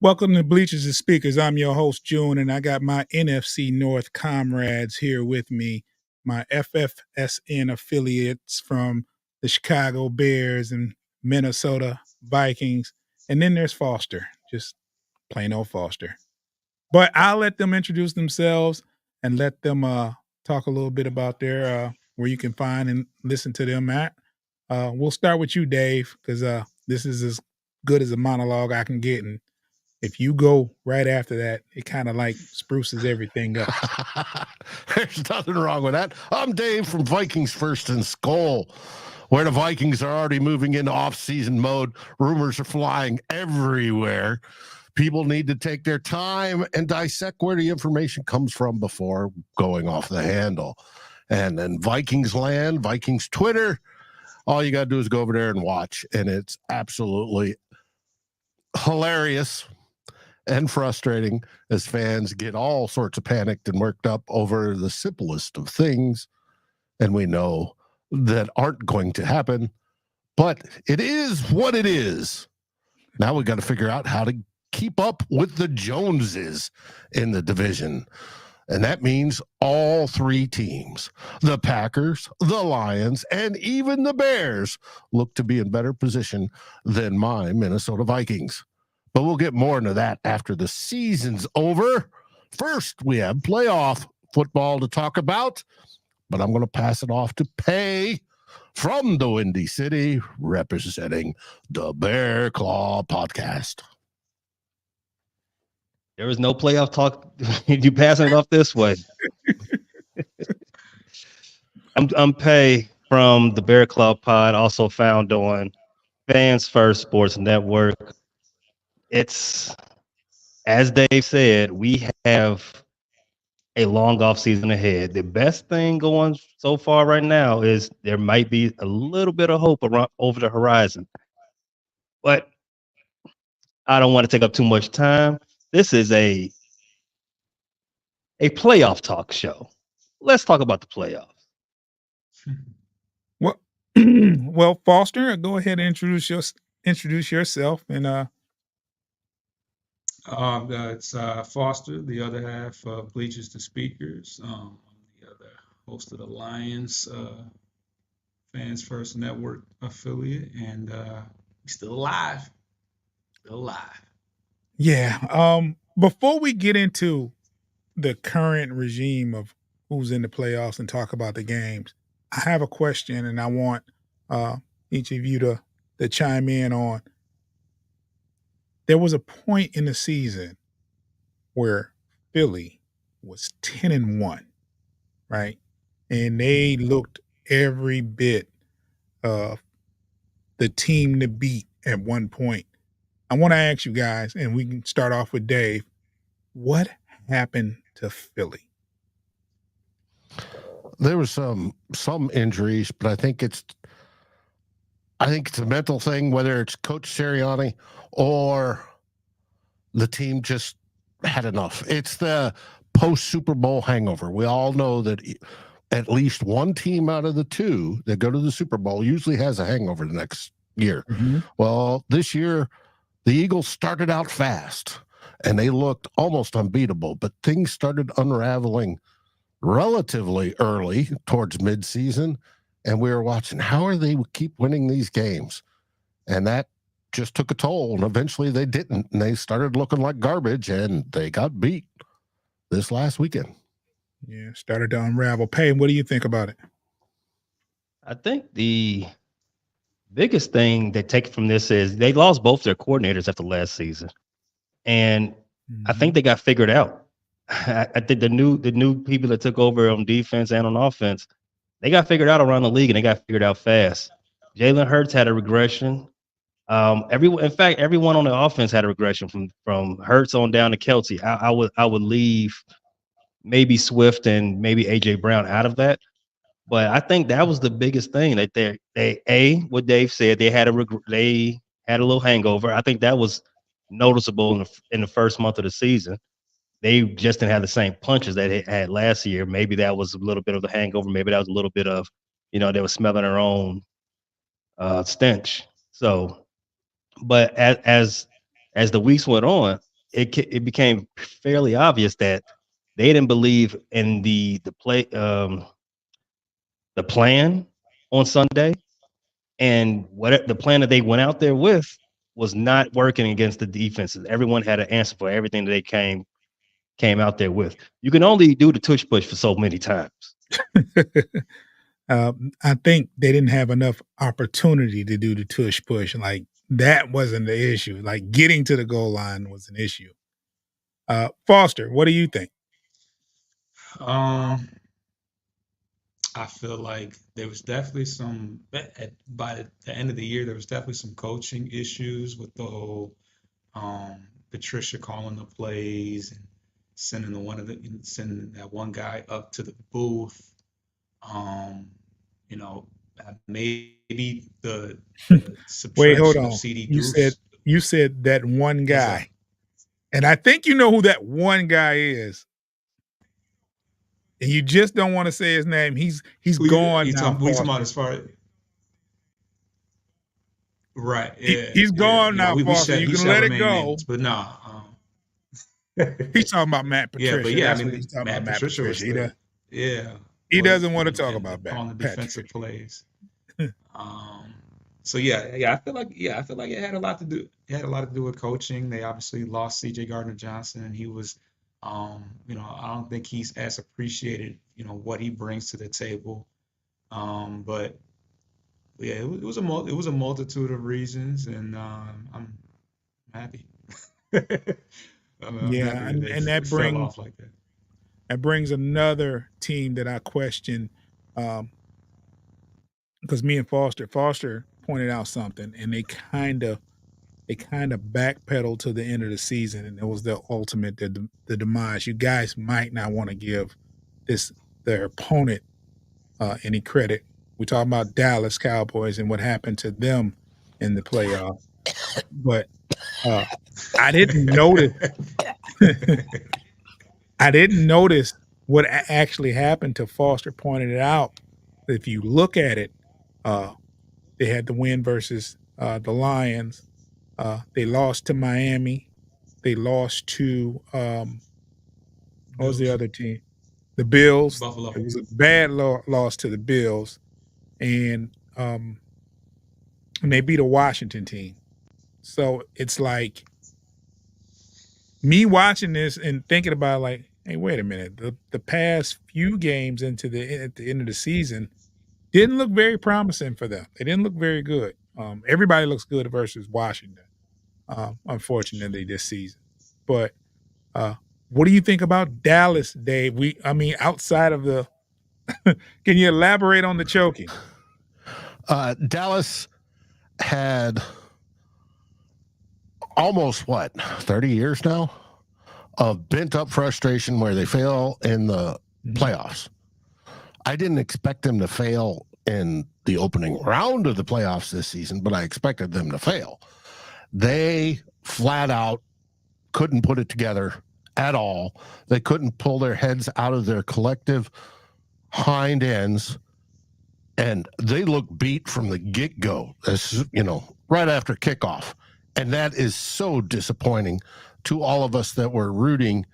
Welcome to Bleachers and Speakers. I'm your host, June, and I got my NFC North comrades here with me, my FFSN affiliates from the Chicago Bears and Minnesota Vikings. And then there's Foster, just plain old Foster. But I'll let them introduce themselves and let them talk a little bit about their where you can find and listen to them at. We'll start with you, Dave, because this is as good as a monologue I can get. And if you go right after that, it kind of like spruces everything up. There's nothing wrong with that. I'm Dave from Vikings First and Skull, where the Vikings are already moving into off-season mode. Rumors are flying everywhere. People need to take their time and dissect where the information comes from before going off the handle. And then Vikings land, Vikings Twitter, all you got to do is go over there and watch. And it's absolutely hilarious and frustrating as fans get all sorts of panicked and worked up over the simplest of things. And we know that aren't going to happen, but it is what it is. Now we got to figure out how to keep up with the Joneses in the division. And that means all three teams, the Packers, the Lions, and even the Bears look to be in better position than my Minnesota Vikings. But we'll get more into that after the season's over. First, we have playoff football to talk about, but I'm going to pass it off to Pay from the Windy City, representing the Bear Claw podcast. There was no playoff talk. You passing it off this way. I'm Pay from the Bear Claw Pod, also found on Fans First Sports Network. It's, as Dave said, we have a long off season ahead. The best thing going so far right now is there might be a little bit of hope around over the horizon, but I don't want to take up too much time. This is a playoff talk show. Let's talk about the playoffs. Well, well, Foster, go ahead and introduce yourself and it's Foster, the other half of Bleachers to Speakers. I'm the other host of the Lions Fans First Network affiliate, and we're still alive. Yeah. Before we get into the current regime of who's in the playoffs and talk about the games, I have a question, and I want each of you to chime in on. There was a point in the season where Philly was 10-1, right? And they looked every bit of the team to beat at one point. I want to ask you guys, and we can start off with Dave, what happened to Philly? There was some injuries, but I think it's a mental thing, whether it's Coach Sirianni or the team just had enough. It's the post-Super Bowl hangover. We all know that at least one team out of the two that go to the Super Bowl usually has a hangover the next year. Mm-hmm. Well, this year, the Eagles started out fast, and they looked almost unbeatable, but things started unraveling relatively early towards midseason, and we were watching how are they keep winning these games, and that just took a toll, and eventually they didn't, and they started looking like garbage, and they got beat this last weekend. Yeah, started to unravel. Payne, what do you think about it? I think the biggest thing they take from this is they lost both their coordinators after last season, and I think they got figured out. I think the new people that took over on defense and on offense, they got figured out around the league, and they got figured out fast. Jalen Hurts had a regression. Everyone on the offense had a regression from Hurts on down to Kelce. I would leave maybe Swift and maybe AJ Brown out of that, but I think that was the biggest thing that what Dave said, they had a little hangover. I think that was noticeable in the first month of the season. They just didn't have the same punches that they had last year. Maybe that was a little bit of the hangover. Maybe that was a little bit of, they were smelling their own stench. So, but as the weeks went on, it became fairly obvious that they didn't believe in the plan on Sunday, and what the plan that they went out there with was not working against the defenses. Everyone had an answer for everything that they came out there with. You can only do the tush push for so many times. I think they didn't have enough opportunity to do the tush push. Like that wasn't the issue. Like getting to the goal line was an issue. Foster, what do you think? I feel like there was definitely by the end of the year, there was definitely some coaching issues with the whole Patricia calling the plays and sending that one guy up to the booth. Maybe the Wait, hold subtraction on. of CD You said that one What's that? guy, and I think you know who that one guy is. And you just don't want to say his name. He's gone You now. talking about as far as right? Yeah, He's gone now, Foster. You can let it go. names, but nah. He's talking about Matt Patricia. Yeah, but yeah, That's I what mean, he's talking Matt about. Matt Patricia was Patricia. yeah. He Well, doesn't want to talk and about calling the Matt defensive Patricia. plays. So I feel like it had a lot to do. It had a lot to do with coaching. They obviously lost C.J. Gardner-Johnson, and he was, I don't think he's as appreciated, what he brings to the table. But yeah, it was a multitude of reasons, and I'm happy. I'm Yeah, happy that and they that fell brings off like that. that brings another team that I question, because me and Foster pointed out something, and they kind of backpedaled to the end of the season, and it was the ultimate the demise. You guys might not want to give their opponent any credit. We're talking about Dallas Cowboys and what happened to them in the playoffs, but I didn't notice. I didn't notice what actually happened till Foster pointed it out. If you look at it, they had the win versus the Lions. They lost to Miami. They lost to what was the Bills. other team? The Bills. Buffalo. It was a bad loss to the Bills, and they beat a Washington team. So it's like me watching this and thinking about like, hey, wait a minute. The past few games at the end of the season didn't look very promising for them. They didn't look very good. Everybody looks good versus Washington, unfortunately, this season. But what do you think about Dallas, Dave? Outside of the can you elaborate on the choking? Dallas had almost 30 years now of bent up frustration where they fail in the playoffs. I didn't expect them to fail in the opening round of the playoffs this season, but I expected them to fail. They flat out couldn't put it together at all. They couldn't pull their heads out of their collective hind ends, and they look beat from the get-go, as right after kickoff. And that is so disappointing to all of us that were rooting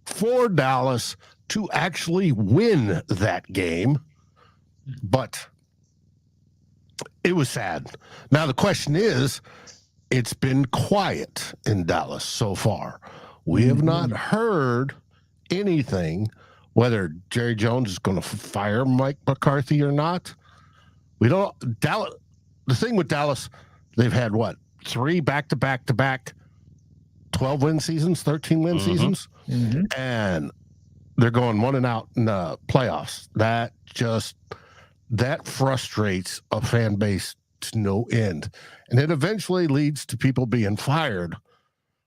for Dallas to actually win that game. But it was sad. Now the question is, it's been quiet in Dallas so far. We have not heard anything, whether Jerry Jones is going to fire Mike McCarthy or not. We don't. Dallas. The thing with Dallas, they've had 3 back-to-back 12-win seasons, 13-win seasons, and they're going 1-and-out in the playoffs. That frustrates a fan base to no end, and it eventually leads to people being fired,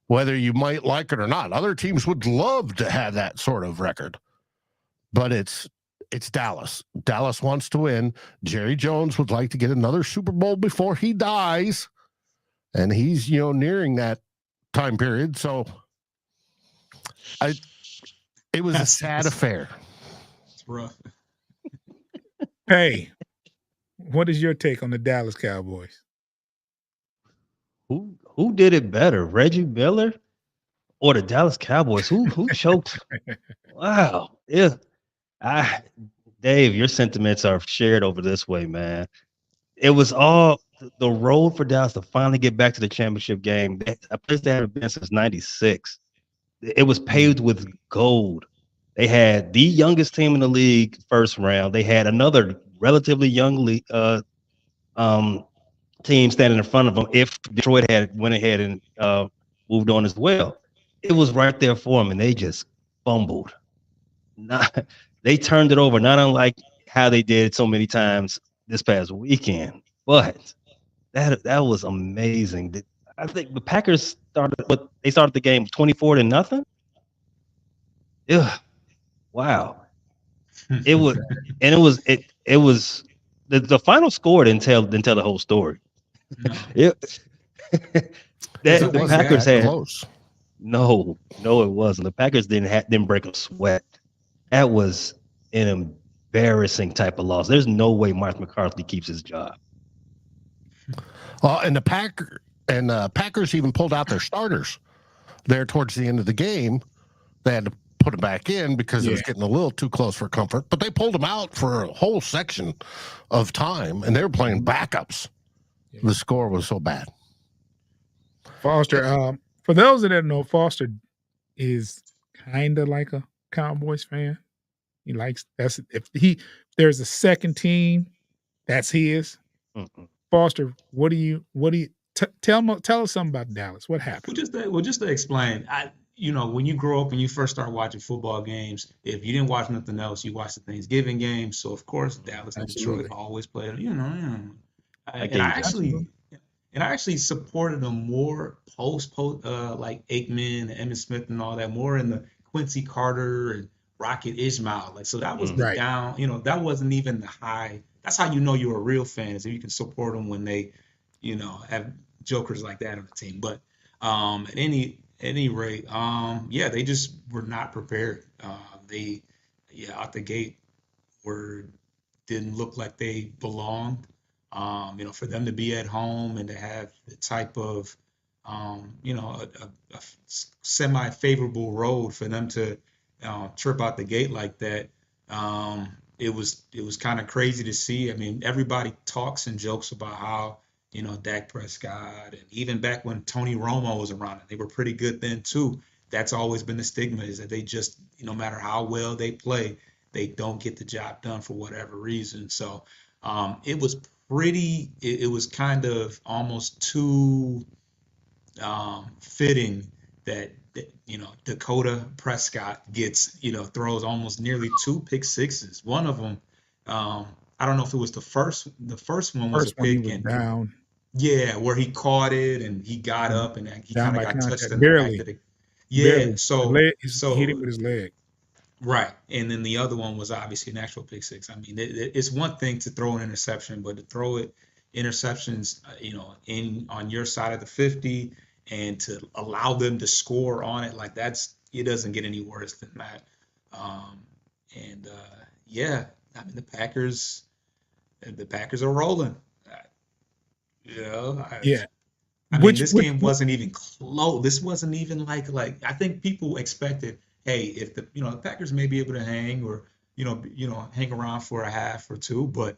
whether you might like it or not. Other teams would love to have that sort of record, but it's Dallas. Dallas wants to win. Jerry Jones would like to get another Super Bowl before he dies, and he's nearing that time period. So it was a sad affair. It's rough. Hey, what is your take on the Dallas Cowboys? Who did it better, Reggie Miller or the Dallas Cowboys. Who choked? Wow. Yeah. I Dave, your sentiments are shared over this way, man. It was all the road for Dallas to finally get back to the championship game. A place they haven't been since '96. It was paved with gold. They had the youngest team in the league first round. They had another relatively young team standing in front of them. If Detroit had went ahead and moved on as well, it was right there for them, and they just fumbled. Not, they turned it over, not unlike how they did so many times this past weekend. But that was amazing. I think the Packers started the game 24-0. Yeah. Wow. It was the final score didn't tell the whole story. No. The Packers had close. no, it wasn't. The Packers didn't break a sweat. That was an embarrassing type of loss. There's no way Mike McCarthy keeps his job. And the Packers even pulled out their starters there towards the end of the game. They had to put them back in because it was getting a little too close for comfort. But they pulled them out for a whole section of time, and they were playing backups. Yeah. The score was so bad. Foster, for those that don't know, Foster is kind of like a Cowboys fan. He likes there's a second team, that's his. Mm-hmm. Foster, what do you tell us something about Dallas? What happened? Well, just to explain, when you grow up and you first start watching football games, if you didn't watch nothing else, you watched the Thanksgiving game. So of course, Dallas and Detroit always played. And I actually supported them more post like Aikman and Emmitt Smith and all that, more in the Quincy Carter and Rocket Ismail. Like, so that was the down. That wasn't even the high. That's how you know you're a real fan, is if you can support them when they, have jokers like that on the team. But at any rate, they just were not prepared. They out the gate didn't look like they belonged. For them to be at home and to have the type of, a semi-favorable road for them to trip out the gate like that. It was kind of crazy to see. I mean, everybody talks and jokes about how, Dak Prescott, and even back when Tony Romo was around, they were pretty good then too. That's always been the stigma, is that they just, no matter how well they play, they don't get the job done for whatever reason. So it was it was kind of almost too fitting that Dakota Prescott gets, throws almost nearly 2 pick sixes. One of them, I don't know if it was the first one was a pick and down. Yeah, where he caught it and he got up and he kind of got touched in barely. the back. Barely. So hit it with his leg. Right. And then the other one was obviously an actual pick six. I mean, it's one thing to throw an interception, but to throw interceptions, on your side of the 50 and to allow them to score on it, like it doesn't get any worse than that. I mean, the Packers are rolling. This game wasn't even close. This wasn't even like I think people expected, hey, if the Packers may be able to hang or hang around for a half or two, but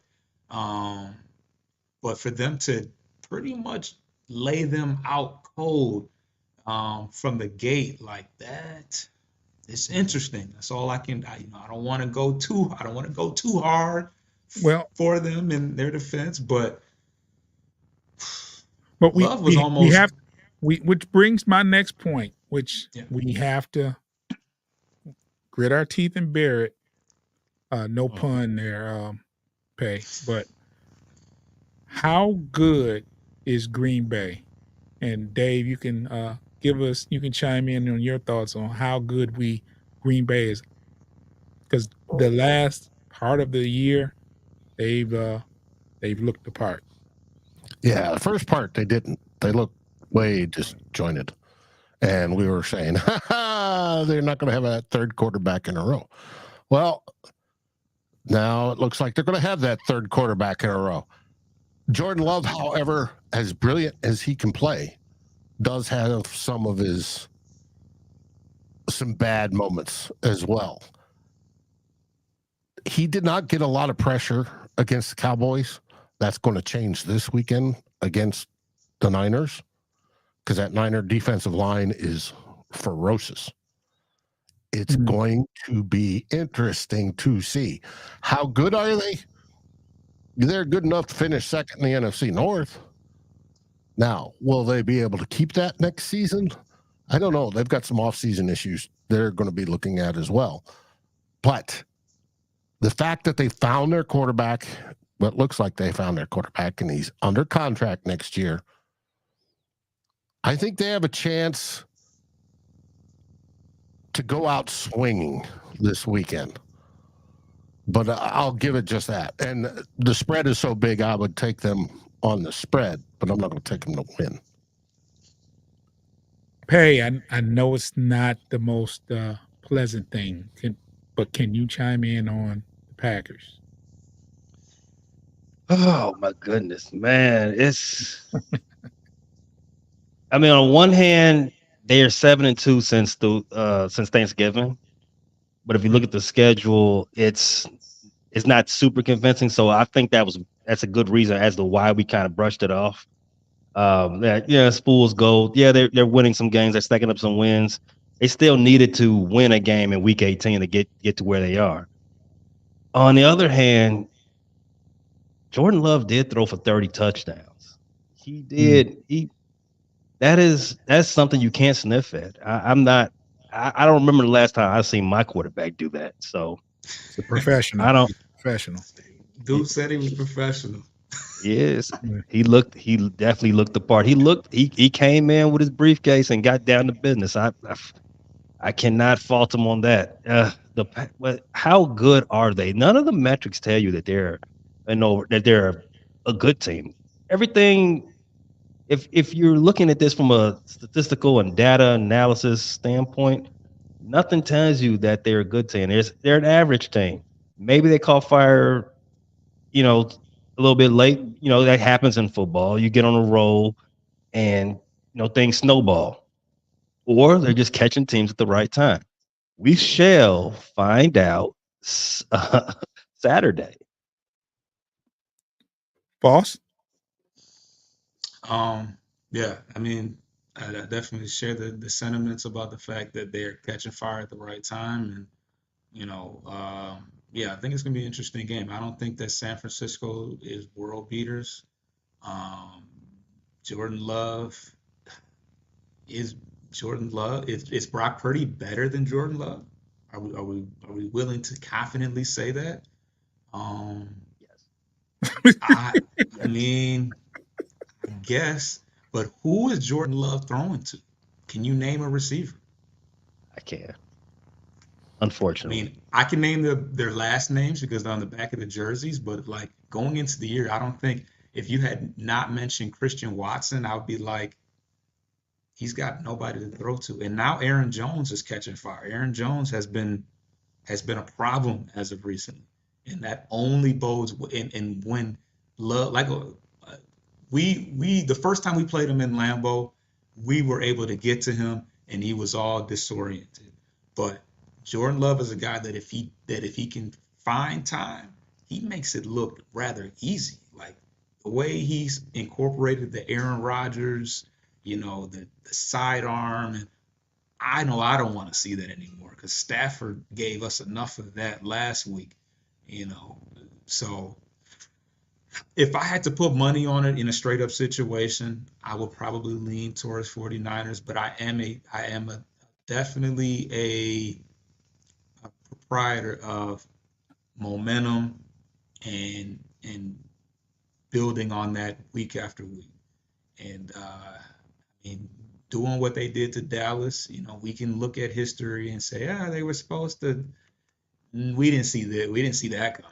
for them to pretty much lay them out cold from the gate like that, it's interesting. That's all I can. I don't want to go too hard. For them in their defense, but Love was almost. Which brings my next point, which we have to grit our teeth and bear it. No pun there, Pay. But how good is Green Bay? And Dave, you can you can chime in on your thoughts on how good Green Bay is, because the last part of the year they've looked the part. Yeah, the first part they didn't. They looked way disjointed. And we were saying, they're not going to have a third quarterback in a row. Well, now it looks like they're going to have that third quarterback in a row. Jordan Love, however, as brilliant as he can play, does have some of his some bad moments as well. He did not get a lot of pressure against the Cowboys. That's going to change this weekend against the Niners, because that Niner defensive line is ferocious. It's going to be interesting to see. How good are they? They're good enough to finish second in the NFC North. Now, will they be able to keep that next season? I don't know. They've got some offseason issues they're going to be looking at as well. But the fact that they found their quarterback, well, it looks like they found their quarterback, and he's under contract next year, I think they have a chance to go out swinging this weekend. But I'll give it just that. And the spread is so big, I would take them on the spread, but I'm not going to take them to win. Perry, I know it's not the most pleasant thing, but can you chime in on the Packers? Oh my goodness, man! I mean, on one hand, they are 7-2 since Thanksgiving, but if you look at the schedule, it's not super convincing. So I think that's a good reason as to why we kind of brushed it off. It's fool's gold. Yeah, they're winning some games. They're stacking up some wins. They still needed to win a game in Week 18 to get to where they are. On the other hand, Jordan Love did throw for 30 touchdowns. He did. That's something you can't sniff at. I don't remember the last time I've seen my quarterback do that. So it's a professional. Professional. Dude said he was professional. Yes, he definitely looked the part. He came in with his briefcase and got down to business. I cannot fault him on that. But how good are they? None of the metrics tell you that they're a good team. Everything, if you're looking at this from a statistical and data analysis standpoint, nothing tells you that they're a good team. They're an average team. Maybe they caught fire, a little bit late. That happens in football. You get on a roll and, things snowball. Or they're just catching teams at the right time. We shall find out Saturday. Boss? Yeah, I mean, I definitely share the sentiments about the fact that they're catching fire at the right time. And, I think it's going to be an interesting game. I don't think that San Francisco is world beaters. Jordan Love. Is Brock Purdy better than Jordan Love? Are we willing to confidently say that? Yes. I mean, I guess, but who is Jordan Love throwing to? Can you name a receiver? I can. I Unfortunately. mean, I can name their last names because they're on the back of the jerseys, but like going into the year, I don't think if you had not mentioned Christian Watson, I would be like, he's got nobody to throw to. And now Aaron Jones is catching fire. Aaron Jones has been a problem as of recently, and that only bodes. And when Love, like the first time we played him in Lambeau, we were able to get to him, and he was all disoriented. But Jordan Love is a guy that if he can find time, he makes it look rather easy. Like the way he's incorporated the Aaron Rodgers, the sidearm. And I know I don't want to see that anymore because Stafford gave us enough of that last week, So if I had to put money on it in a straight up situation, I would probably lean towards 49ers, but I am definitely a proprietor of momentum and building on that week after week. And doing what they did to Dallas, we can look at history and say, they were supposed to. We didn't see that coming.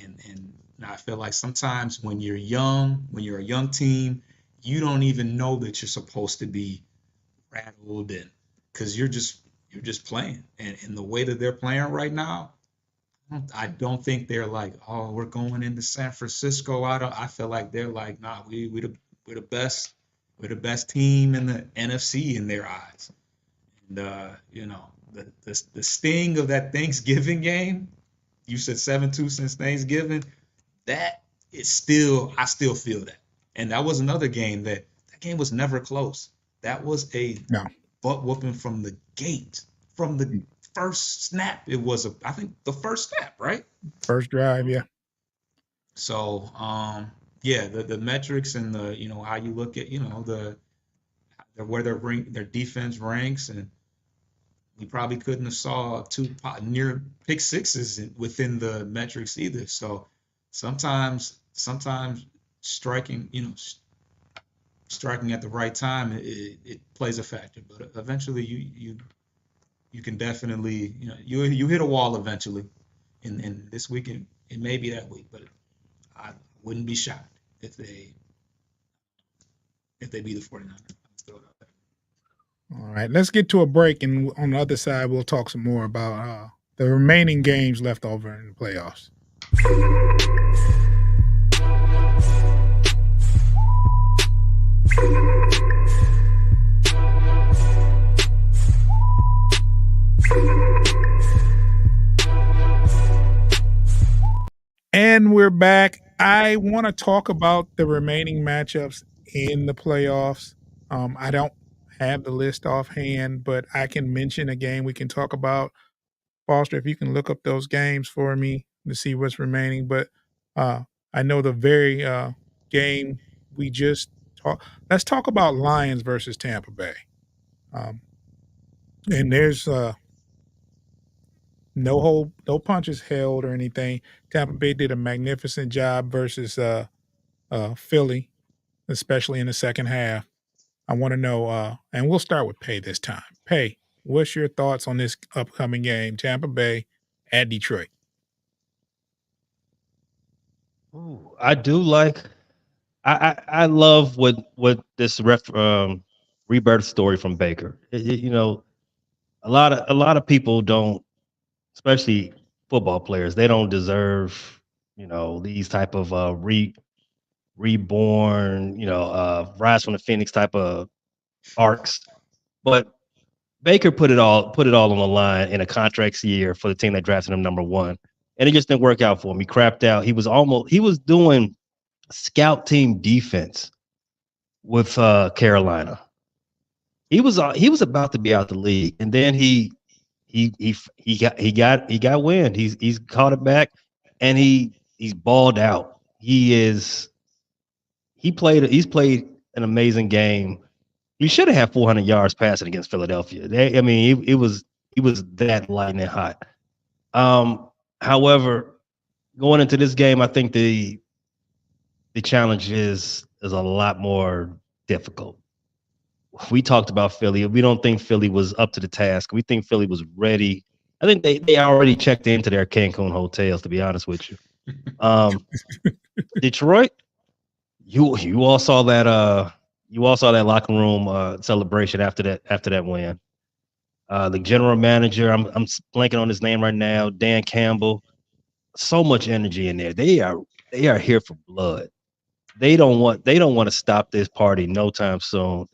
And I feel like sometimes when you're young, when you're a young team, you don't even know that you're supposed to be rattled and because you're just playing. And the way that they're playing right now, I don't think they're like, oh, we're going into San Francisco. I feel like they're like, nah, we're the best team in the NFC in their eyes. And the sting of that Thanksgiving game, you said 7-2 since Thanksgiving, that is still, I still feel that. And that was another game that game was never close. That was a No. butt whooping from the gate, from the first snap. It was I think the first snap, right? First drive, yeah. So yeah, the metrics and the how you look at the where their defense ranks, and we probably couldn't have saw two near pick sixes within the metrics either. So sometimes striking striking at the right time it plays a factor, but eventually you can definitely you hit a wall eventually. And this weekend it may be that week, but I wouldn't be shocked if they beat the 49ers. All right, let's get to a break, and on the other side, we'll talk some more about the remaining games left over in the playoffs. And we're back. I want to talk about the remaining matchups in the playoffs. I don't have the list offhand, but I can mention a game we can talk about. Foster, if you can look up those games for me to see what's remaining. But I know the very game we just talked. Let's talk about Lions versus Tampa Bay. And there's no punches held or anything. Tampa Bay did a magnificent job versus Philly, especially in the second half. I want to know, and we'll start with Pay this time. Pay, what's your thoughts on this upcoming game, Tampa Bay at Detroit? Ooh, I do like. I love what this rebirth story from Baker. A lot of people don't, especially football players, they don't deserve these type of reborn, rise from the phoenix type of arcs. But Baker put it all on the line in a contract year for the team that drafted him number 1, and it just didn't work out for him. He crapped out. He was doing scout team defense with Carolina. He was about to be out the league, and then he got wind. He's caught it back, and he's balled out. He's played an amazing game. He should have had 400 yards passing against Philadelphia. He was that lightning hot. However, going into this game, I think the challenge is a lot more difficult. We talked about Philly. We don't think Philly was up to the task. We think Philly was ready. I think they already checked into their Cancun hotels, to be honest with you. Detroit, you all saw that locker room celebration after that win. The general manager, I'm blanking on his name right now, Dan Campbell. So much energy in there. They are here for blood. They don't want to stop this party no time soon.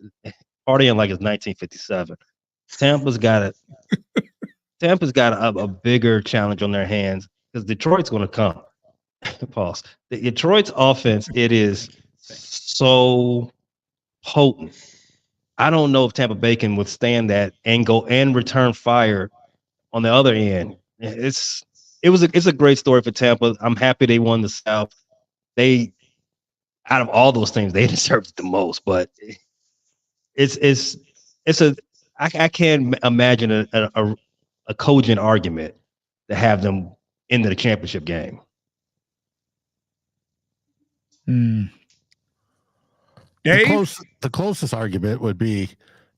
Partying like it's 1957. Tampa's got a bigger challenge on their hands because Detroit's going to come. Pause. The Detroit's offense, it is so potent. I don't know if Tampa Bay can withstand that and go and return fire on the other end. It's a great story for Tampa. I'm happy they won the South. They, out of all those teams, they deserved it the most. But I can't imagine a cogent argument to have them into the championship game. The closest argument would be,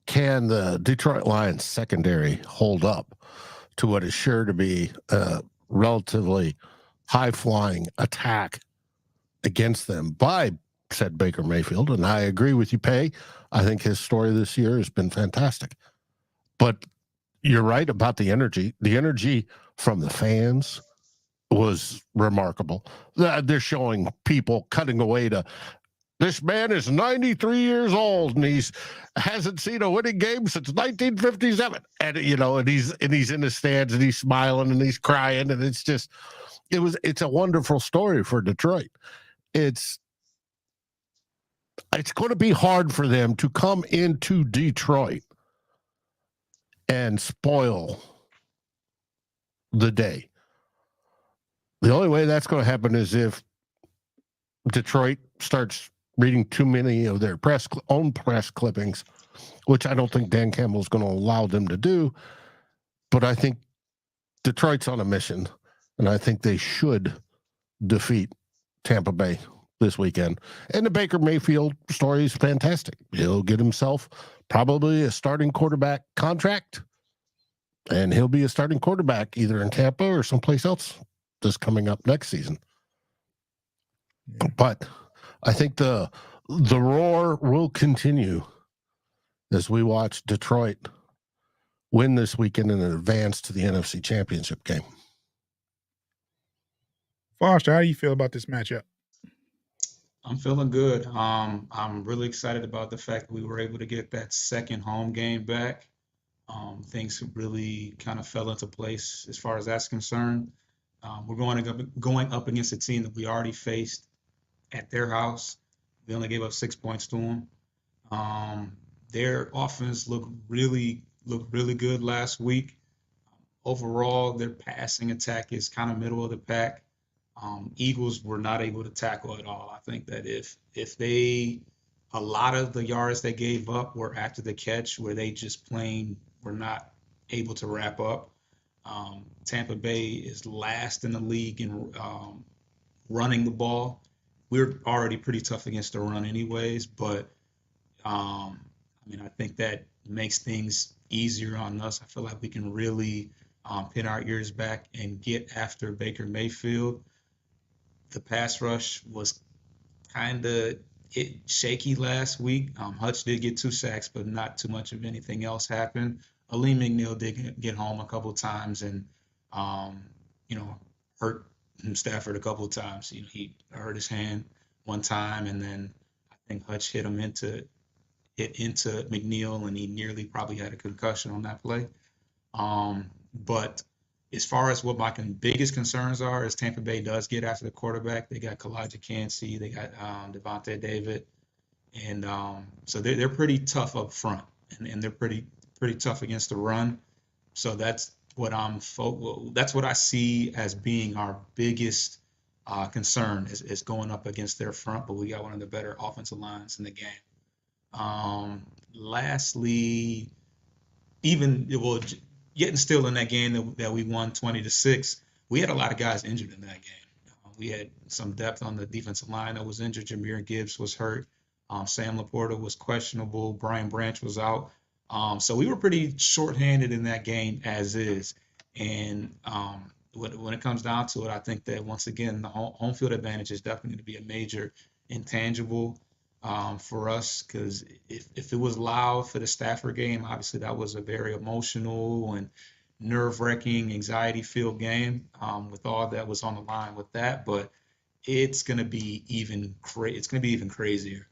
can the Detroit Lions secondary hold up to what is sure to be a relatively high-flying attack against them by said Baker Mayfield? And I agree with you, Pay. I think his story this year has been fantastic. But you're right about the energy. The energy from the fans was remarkable. They're showing people cutting away to This man is 93 years old and he's hasn't seen a winning game since 1957. And and he's in the stands and he's smiling and he's crying, and it's a wonderful story for Detroit. It's going to be hard for them to come into Detroit and spoil the day. The only way that's going to happen is if Detroit starts reading too many of their own press clippings, which I don't think Dan Campbell is going to allow them to do. But I think Detroit's on a mission, and I think they should defeat Tampa Bay this weekend. And the Baker Mayfield story is fantastic. He'll get himself probably a starting quarterback contract, and he'll be a starting quarterback either in Tampa or someplace else this coming up next season. But I think the roar will continue as we watch Detroit win this weekend and advance to the NFC Championship game. Foster, how do you feel about this matchup? I'm feeling good. I'm really excited about the fact that we were able to get that second home game back. Things really kind of fell into place as far as that's concerned. We're going up against a team that we already faced at their house. We only gave up 6 points to them. Their offense looked really good last week. Overall, their passing attack is kind of middle of the pack. Eagles were not able to tackle at all. I think that if a lot of the yards they gave up were after the catch, where they just plain were not able to wrap up. Tampa Bay is last in the league in running the ball. We're already pretty tough against the run anyways, but I think that makes things easier on us. I feel like we can really pin our ears back and get after Baker Mayfield. The pass rush was kind of shaky last week. Hutch did get 2 sacks, but not too much of anything else happened. Alim McNeil did get home a couple of times and, hurt Stafford a couple of times. He hurt his hand one time, and then I think Hutch hit into McNeil, and he nearly probably had a concussion on that play. But as far as what my biggest concerns are, is Tampa Bay does get after the quarterback. They got Kalijah Kancey, they got Devontae David, and so they're pretty tough up front, and they're pretty tough against the run. So that's what that's what I see as being our biggest concern is going up against their front. But we got one of the better offensive lines in the game. Lastly, getting still in that game that we won 20-6, we had a lot of guys injured in that game. We had some depth on the defensive line that was injured. Jahmyr Gibbs was hurt. Sam Laporta was questionable. Brian Branch was out. So we were pretty shorthanded in that game as is. And when it comes down to it, I think that once again, the home field advantage is definitely going to be a major intangible for us, because if it was loud for the Stafford game, obviously that was a very emotional and nerve-wracking, anxiety-filled game with all that was on the line with that. But it's going to be even crazier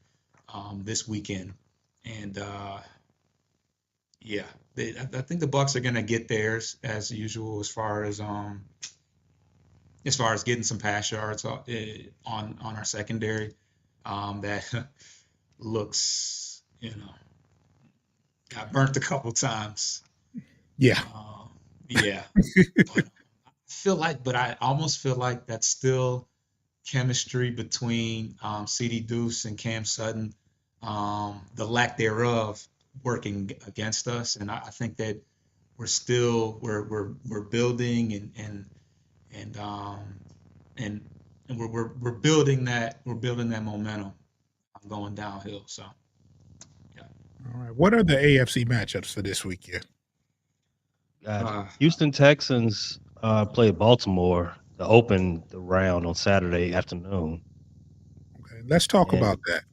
this weekend. And I think the Bucs are going to get theirs as usual as far as getting some pass yards on our secondary. That looks, got burnt a couple times. Yeah. But I almost feel like that's still chemistry between CD Deuce and Cam Sutton, the lack thereof working against us. And I think that we're building and we're building that momentum going downhill. So yeah. All right. What are the AFC matchups for this weekend? Houston Texans play Baltimore to open the round on Saturday afternoon. Okay, let's talk about that.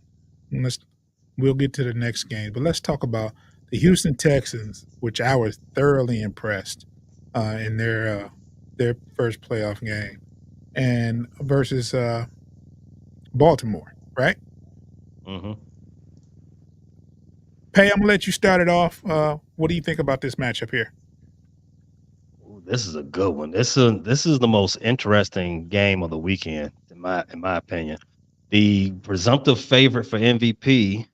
We'll get to the next game, but let's talk about the Houston Texans, which I was thoroughly impressed in their first playoff game, and versus Baltimore, right? Mm-hmm. Pay, I'm gonna let you start it off. What do you think about this matchup here? Ooh, this is a good one. This is the most interesting game of the weekend, in my opinion. The presumptive favorite for MVP,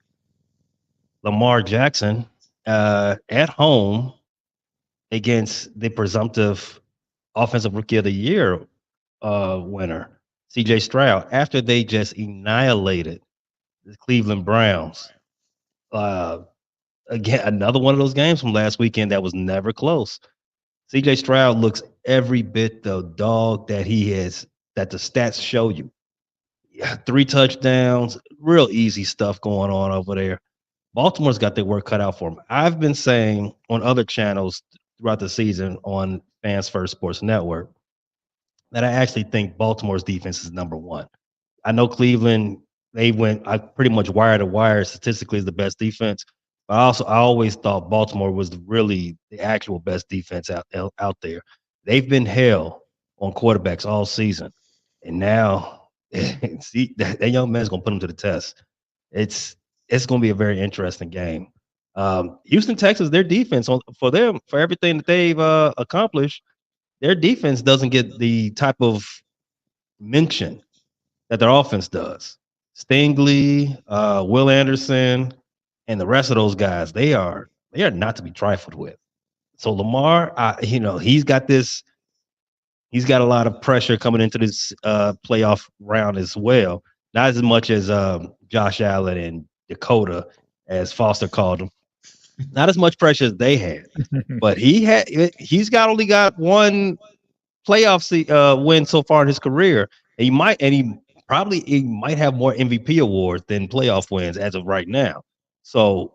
Lamar Jackson, at home against the presumptive Offensive Rookie of the Year winner, C.J. Stroud, after they just annihilated the Cleveland Browns. Uh, Again, another one of those games from last weekend that was never close. C.J. Stroud looks every bit the dog that he is, that the stats show you. Yeah, 3 touchdowns, real easy stuff going on over there. Baltimore's got their work cut out for them. I've been saying on other channels throughout the season on Fans First Sports Network that I actually think Baltimore's defense is number one. I know Cleveland, I pretty much wire to wire statistically is the best defense. But I always thought Baltimore was really the actual best defense out there. They've been hell on quarterbacks all season. And now see that young man's gonna put them to the test. It's gonna be a very interesting game. Houston, Texas, their defense for them, for everything that they've accomplished, their defense doesn't get the type of mention that their offense does. Stingley, Will Anderson, and the rest of those guys, they are not to be trifled with. So Lamar, he's got a lot of pressure coming into this playoff round as well. Not as much as Josh Allen and Dakota, as Foster called them. Not as much pressure as they had, but he's only got one playoff win so far in his career. And he might have more MVP awards than playoff wins as of right now. So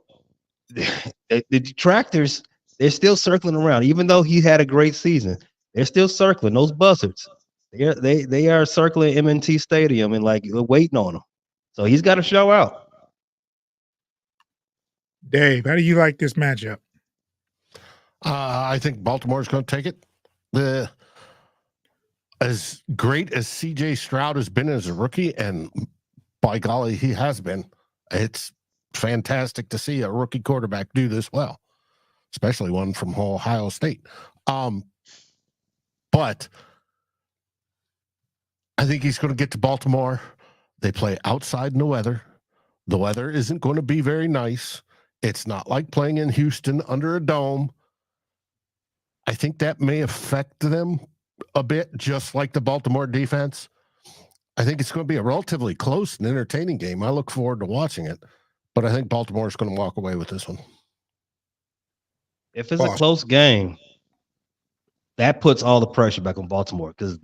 the detractors, they're still circling around, even though he had a great season. They're still circling those buzzards. They are circling M&T Stadium and waiting on him. So he's got to show out. Dave, how do you like this matchup? I think Baltimore's going to take it. As great as C.J. Stroud has been as a rookie, and by golly, he has been, it's fantastic to see a rookie quarterback do this well, especially one from Ohio State. But I think he's going to get to Baltimore. They play outside in the weather. The weather isn't going to be very nice. It's not like playing in Houston under a dome. I think that may affect them a bit, just like the Baltimore defense. I think it's going to be a relatively close and entertaining game. I look forward to watching it, but I think Baltimore is going to walk away with this one. If it's a close game, that puts all the pressure back on Baltimore because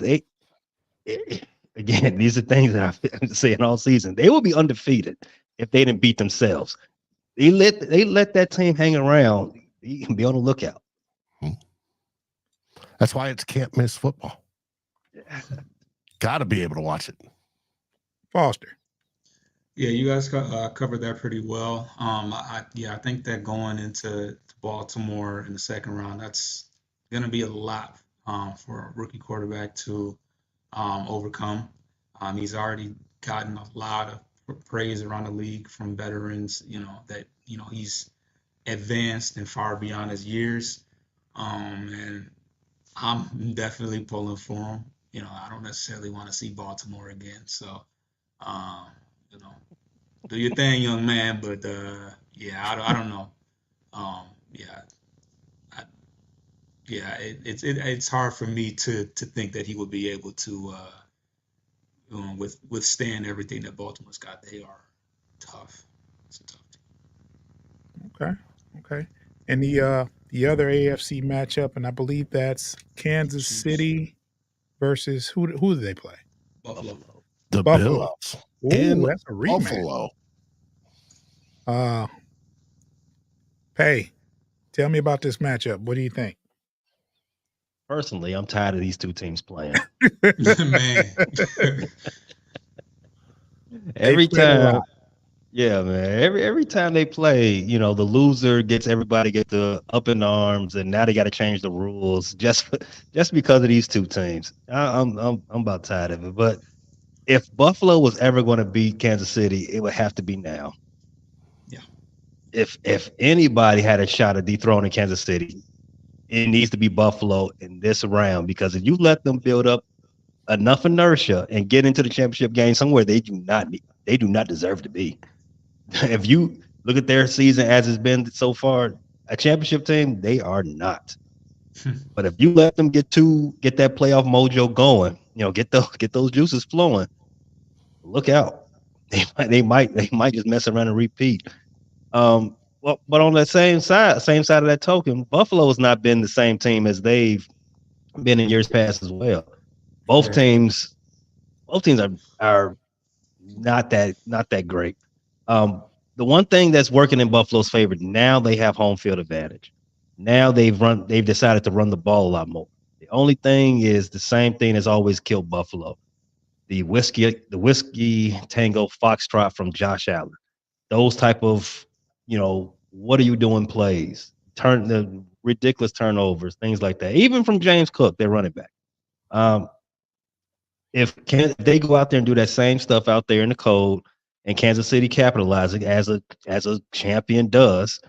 again, these are things that I've been saying all season. They will be undefeated if they didn't beat themselves. They let that team hang around. You can be on the lookout. That's why it's can't miss football. Got to be able to watch it. Foster. Yeah, you guys covered that pretty well. I think that going into Baltimore in the second round, that's going to be a lot for a rookie quarterback to overcome. He's already gotten a lot of praise around the league from veterans, that he's advanced and far beyond his years. And I'm definitely pulling for him. I don't necessarily want to see Baltimore again. So, do your thing, young man. But I don't know. It's hard for me to think that he would be able to withstand everything that Baltimore's got. They are tough. It's a tough team. Okay. And the other AFC matchup, and I believe that's Kansas City versus who do they play? Buffalo. The Buffalo. Bills. Ooh, In that's a rematch. Buffalo. Pay, tell me about this matchup. What do you think? Personally, I'm tired of these two teams playing. Man. Every time. Yeah, man. Every time they play, the loser gets everybody get the up in arms, and now they got to change the rules just because of these two teams. I'm about tired of it. But if Buffalo was ever going to beat Kansas City, it would have to be now. Yeah. If anybody had a shot at dethroning Kansas City, it needs to be Buffalo in this round, because if you let them build up enough inertia and get into the championship game somewhere they do not deserve to be. If you look at their season as it's been so far, a championship team, they are not. But if you let them get that playoff mojo going, get those juices flowing, look out. They might just mess around and repeat. Well, but on that same side of that token, Buffalo has not been the same team as they've been in years past as well. Both teams are not that great. The one thing that's working in Buffalo's favor now, they have home field advantage. Now they've decided to run the ball a lot more. The only thing is the same thing that's always killed Buffalo. The whiskey tango foxtrot from Josh Allen. Those type of, what are you doing plays, turn the ridiculous turnovers, things like that. Even from James Cook, their running back. If they go out there and do that same stuff out there in the cold, and Kansas City capitalizing as a champion does,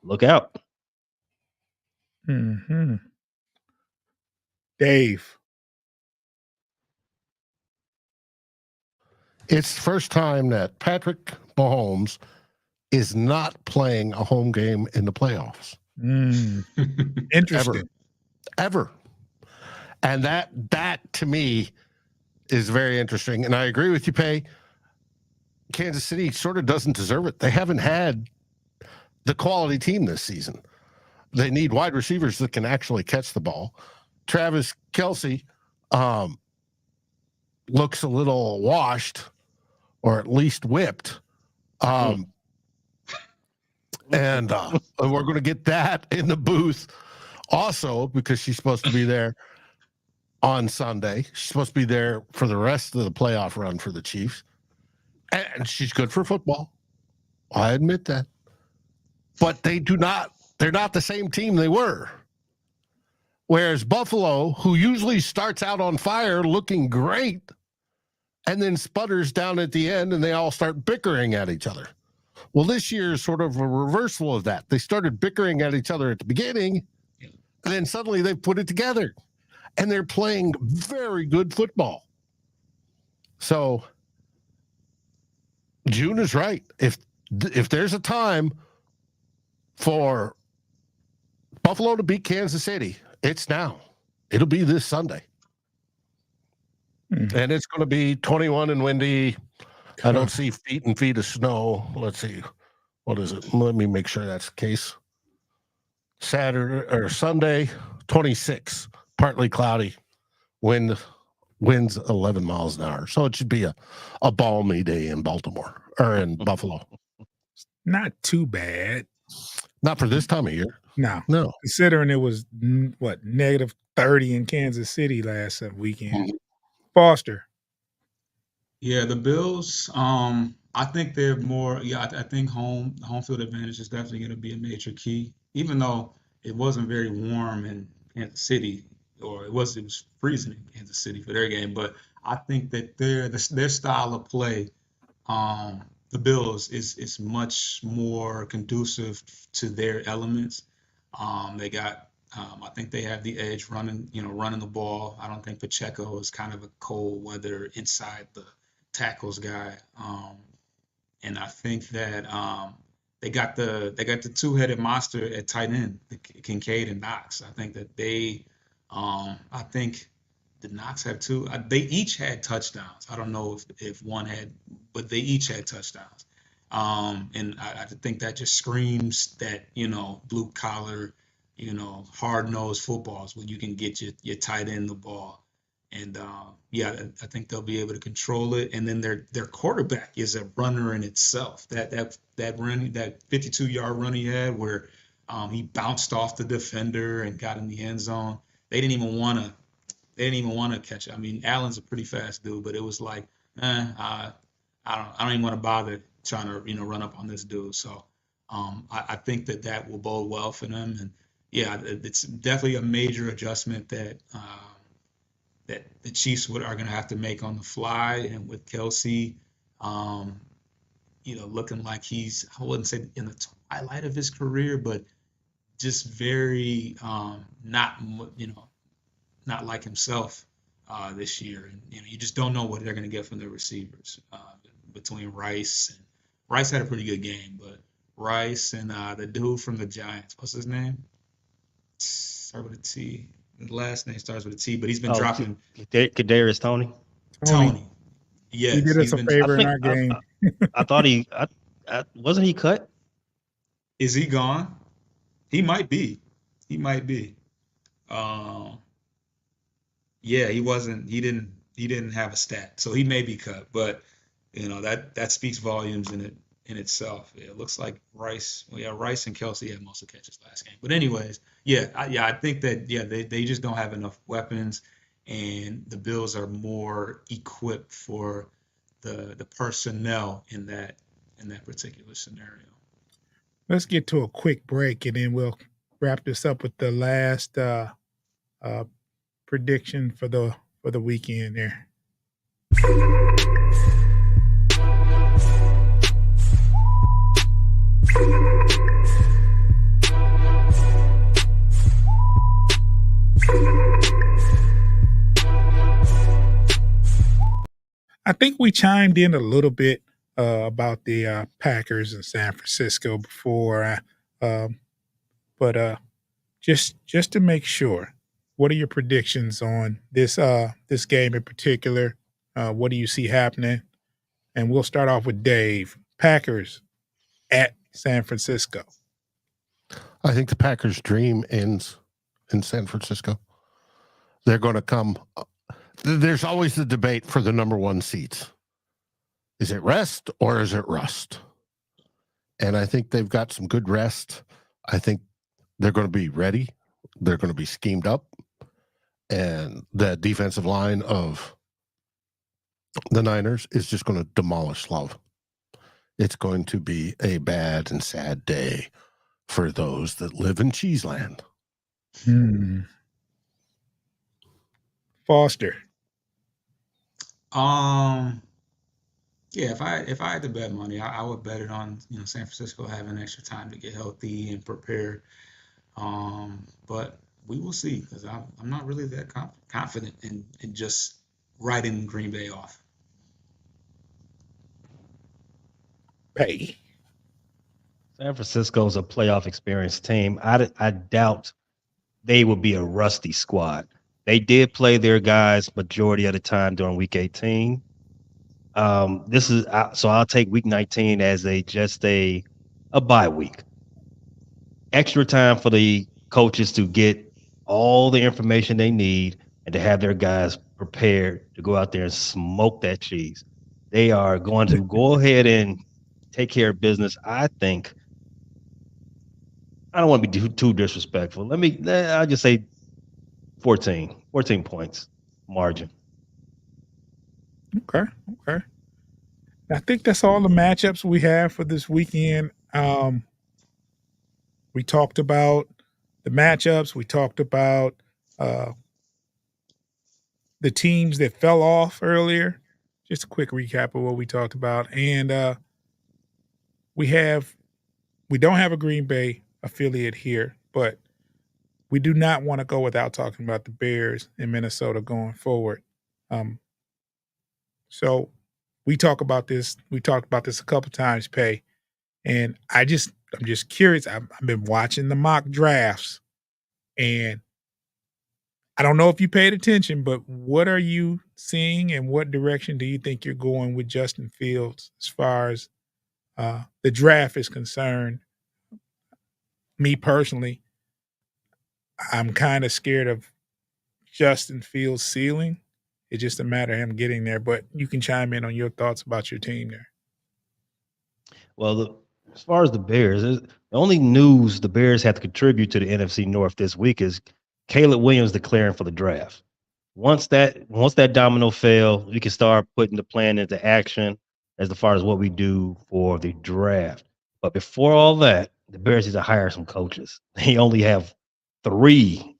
look out. Mm-hmm. Dave. It's the first time that Patrick Mahomes is not playing a home game in the playoffs. Interesting. Ever. And that to me is very interesting. And I agree with you, Pay. Kansas City sort of doesn't deserve it. They haven't had the quality team this season. They need wide receivers that can actually catch the ball. Travis Kelce looks a little washed, or at least whipped. And we're going to get that in the booth also, because she's supposed to be there on Sunday. She's supposed to be there for the rest of the playoff run for the Chiefs. And she's good for football. I admit that. But they're not the same team they were. Whereas Buffalo, who usually starts out on fire looking great, and then sputters down at the end and they all start bickering at each other. Well, this year is sort of a reversal of that. They started bickering at each other at the beginning, and then suddenly they put it together, and they're playing very good football. So June is right. If there's a time for Buffalo to beat Kansas City, it's now. It'll be this Sunday. And it's going to be 21 and windy. I don't see feet and feet of snow. Let's see. What is it? Let me make sure that's the case. Saturday or Sunday, 26, partly cloudy. Winds 11 miles an hour. So it should be a balmy day in Baltimore or in Buffalo. Not too bad. Not for this time of year. No. Considering it was negative 30 in Kansas City last weekend. Mm-hmm. Foster. Yeah, the Bills. I think they're more. Yeah, I think home field advantage is definitely going to be a major key. Even though it wasn't very warm in Kansas City, or it was freezing in Kansas City for their game. But I think that their style of play, the Bills is much more conducive to their elements. They got. I think they have the edge running the ball. I don't think Pacheco is kind of a cold weather inside the tackles guy. And I think that they got the two-headed monster at tight end, Kincaid and Knox. I think that I think did Knox have two? They each had touchdowns. I don't know if one had, but they each had touchdowns. And I think that just screams that, blue collar, hard-nosed footballs when you can get your tight end the ball. And I think they'll be able to control it. And then their quarterback is a runner in itself. That run, that 52-yard run he had where he bounced off the defender and got in the end zone. They didn't even want to catch it. I mean, Allen's a pretty fast dude, but it was like, I don't even want to bother trying to run up on this dude. So I think that will bode well for them. And yeah, it's definitely a major adjustment that that the Chiefs are going to have to make on the fly, and with Kelsey, looking like he's, I wouldn't say in the twilight of his career, but just very not like himself this year, and you just don't know what they're going to get from their receivers between Rice. And Rice had a pretty good game, but Rice and the dude from the Giants, what's his name? Start with a T. The last name starts with a T, but he's been dropping. Kadarius Toney. Tony. Yes, he did us a favor in our game. I thought wasn't he cut? Is he gone? He might be. Yeah, he wasn't. He didn't have a stat, so he may be cut. But that speaks volumes in itself. It looks like Rice. Well, yeah, Rice and Kelsey had most of the catches last game. But anyways, I think that they just don't have enough weapons, and the Bills are more equipped for the personnel in that particular scenario. Let's get to a quick break, and then we'll wrap this up with the last prediction for the weekend there. I think we chimed in a little bit about the Packers in San Francisco before, but just to make sure, what are your predictions on this game in particular? What do you see happening? And we'll start off with Dave. Packers at San Francisco. I think the Packers' dream ends in San Francisco. They're going to come. There's always the debate for the number one seats. Is it rest or is it rust? And I think they've got some good rest. I think they're going to be ready. They're going to be schemed up. And the defensive line of the Niners is just going to demolish Love. It's going to be a bad and sad day for those that live in Cheeseland. Foster. Yeah, if I had to bet money, I would bet it on San Francisco having extra time to get healthy and prepare. But we will see, because I'm not really that confident in just writing Green Bay off. Hey. San Francisco's a playoff experienced team. I doubt they will be a rusty squad. They did play their guys majority of the time during Week 18. So I'll take Week 19 as just a bye week. Extra time for the coaches to get all the information they need and to have their guys prepared to go out there and smoke that cheese. They are going to go ahead and take care of business. I think. I don't want to be too disrespectful. I'll just say 14 points margin. Okay. I think that's all the matchups we have for this weekend. We talked about the matchups. We talked about the teams that fell off earlier. Just a quick recap of what we talked about. And we don't have a Green Bay affiliate here, but we do not want to go without talking about the Bears in Minnesota going forward. So we talked about this a couple times, Pay, and I'm just curious. I've been watching the mock drafts, and I don't know if you paid attention, but what are you seeing, and what direction do you think you're going with Justin Fields as far as the draft is concerned? Me personally, I'm kind of scared of Justin Fields' ceiling. It's just a matter of him getting there. But you can chime in on your thoughts about your team there. Well, as far as the Bears, the only news the Bears have to contribute to the NFC North this week is Caleb Williams declaring for the draft. Once that domino fell, we can start putting the plan into action as far as what we do for the draft. But before all that, the Bears need to hire some coaches. They only have 3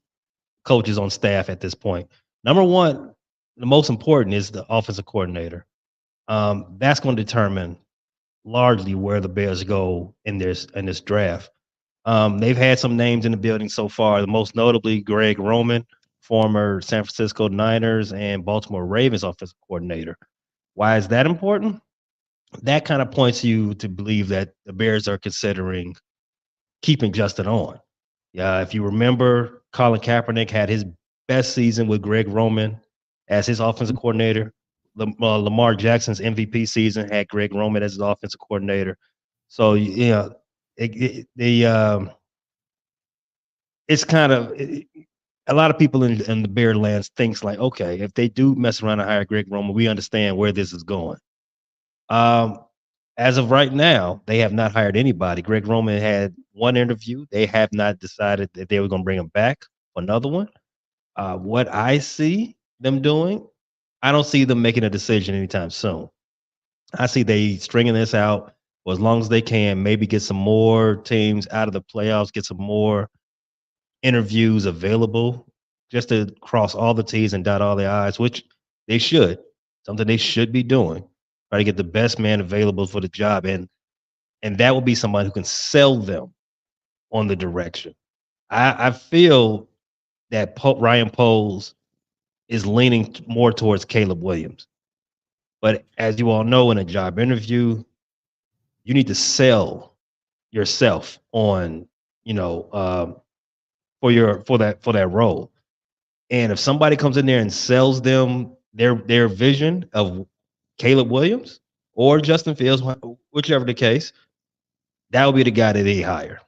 coaches on staff at this point. Number one, the most important is the offensive coordinator. That's going to determine largely where the Bears go in this draft. They've had some names in the building so far, the most notably Greg Roman, former San Francisco Niners and Baltimore Ravens offensive coordinator. Why is that important? That kind of points you to believe that the Bears are considering keeping Justin on. Yeah, if you remember, Colin Kaepernick had his best season with Greg Roman as his offensive coordinator. Lamar Jackson's MVP season had Greg Roman as his offensive coordinator. So yeah, it's kind of a lot of people in the Bear lands thinks like, okay, if they do mess around and hire Greg Roman, we understand where this is going. As of right now, they have not hired anybody. Greg Roman had one interview. They have not decided that they were going to bring him back for another one. What I see them doing, I don't see them making a decision anytime soon. I see they stringing this out for as long as they can, maybe get some more teams out of the playoffs, get some more interviews available just to cross all the T's and dot all the I's, which they should, something they should be doing. Try to get the best man available for the job. And that will be somebody who can sell them on the direction. I feel that Ryan Poles is leaning more towards Caleb Williams. But as you all know, in a job interview, you need to sell yourself on, for that role. And if somebody comes in there and sells them their vision of Caleb Williams or Justin Fields, whichever the case, that will be the guy that they hire.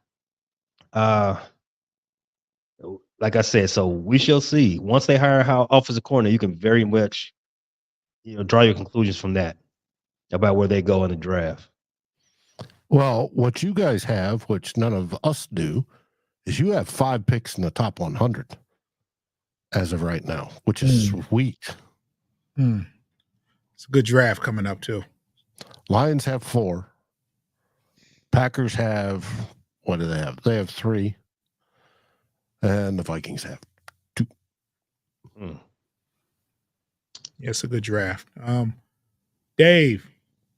Like I said, so we shall see. Once they hire offensive coordinator, you can very much, draw your conclusions from that about where they go in the draft. Well, what you guys have, which none of us do, is you have 5 picks in the top 100 as of right now, which is sweet. It's a good draft coming up too. Lions have 4. Packers have, what do they have? They have 3. And the Vikings have 2. Yeah, it's a good draft. Dave,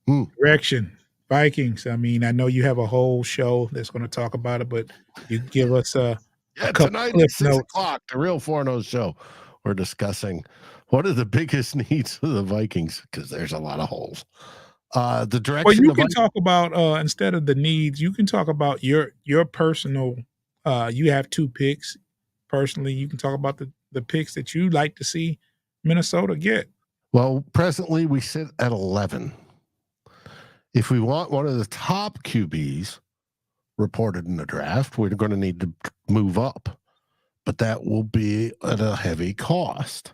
direction, Vikings. I mean, I know you have a whole show that's going to talk about it, but you give us a couple tonight clip at 6 o'clock, the Real 4-0 show. We're discussing what are the biggest needs of the Vikings, because there's a lot of holes. The direction. Well, you can talk about instead of the needs, you can talk about your personal. You have 2 picks personally. You can talk about the picks that you like to see Minnesota get. Well, presently we sit at 11. If we want one of the top QBs reported in the draft, we're going to need to move up, but that will be at a heavy cost.